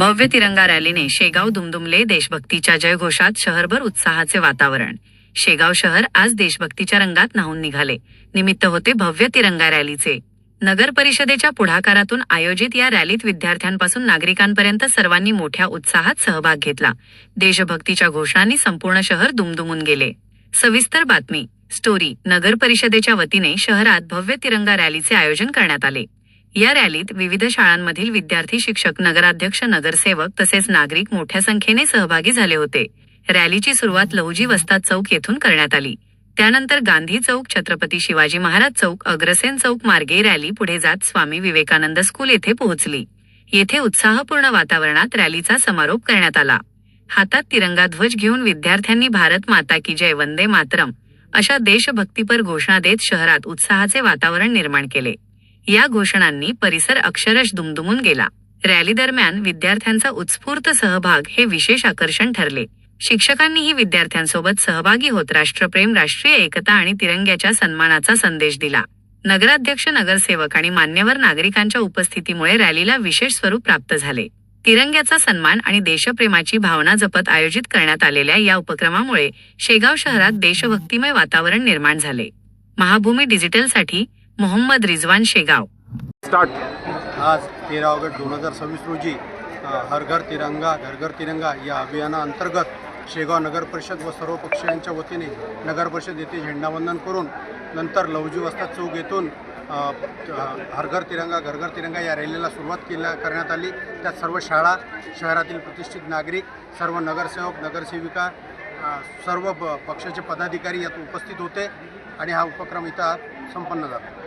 भव्य तिरंगा रॅलीने शेगाव दुमदुमले. देशभक्तीच्या जयघोषात शहरभर उत्साहाचे वातावरण. शेगाव शहर आज देशभक्तीच्या रंगात न्हाऊन निघाले. निमित्त होते भव्य तिरंगा रॅलीचे. नगर परिषदेच्या पुढाकारातून आयोजित या रॅलीत विद्यार्थ्यांपासून नागरिकांपर्यंत सर्वांनी मोठ्या उत्साहात सहभाग घेतला. देशभक्तीच्या घोषणांनी संपूर्ण शहर दुमदुमून गेले. सविस्तर बातमी. स्टोरी. नगर परिषदेच्या वतीने शहरात भव्य तिरंगा रॅलीचे आयोजन करण्यात आले. या रॅलीत विविध शाळांमधील विद्यार्थी, शिक्षक, नगराध्यक्ष, नगरसेवक तसेच नागरिक मोठ्या संख्येने सहभागी झाले होते. रॅलीची सुरुवात लहुजी वस्ताद चौक येथून करण्यात आली. त्यानंतर गांधी चौक, छत्रपती शिवाजी महाराज चौक, अग्रसेन चौक मार्गे रॅली पुढे जात स्वामी विवेकानंद स्कूल येथे पोहोचली. येथे उत्साहपूर्ण वातावरणात रॅलीचा समारोप करण्यात आला. हातात तिरंगा ध्वज घेऊन विद्यार्थ्यांनी भारत माता की जय, वंदे मातरम अशा देशभक्तीपर घोषणा देत शहरात उत्साहाचे वातावरण निर्माण केले. या घोषणांनी परिसर अक्षरशः दुमदुमून गेला. रॅली दरम्यान विद्यार्थ्यांचा उत्स्फूर्त सहभाग हे विशेष आकर्षण ठरले. शिक्षकांनीही विद्यार्थ्यांसोबत सहभागी होत राष्ट्रप्रेम, राष्ट्रीय एकता आणि तिरंग्याच्या सन्मानाचा संदेश दिला. नगराध्यक्ष, नगरसेवक आणि मान्यवर नागरिकांच्या उपस्थितीमुळे रॅलीला विशेष स्वरूप प्राप्त झाले. तिरंग्याचा सन्मान आणि देशप्रेमाची भावना जपत आयोजित करण्यात आलेल्या या उपक्रमामुळे शेगाव शहरात देशभक्तिमय वातावरण निर्माण झाले. महाभूमी डिजिटलसाठी मोहम्मद रिजवान, शेगाव. स्टार्ट. आज 13 ऑगस्ट 2026 रोजी हर घर तिरंगा घर घर तिरंगा या अभियानाअंतर्गत शेगाव नगर परिषद व सर्व पक्षीयांच्या वतीने नगर परिषद येथे झेंडावंदन करून नंतर लहुजी वस्ताद चौक येथून हर घर तिरंगा घर घर तिरंगा या रॅलीला सुरुवात करण्यात आली. त्यात सर्व शाळा, शहरातील प्रतिष्ठित नागरिक, सर्व नगरसेवक, नगरसेविका, सर्व पक्षाचे पदाधिकारी यात उपस्थित होते आणि हा उपक्रम इथं संपन्न झाला.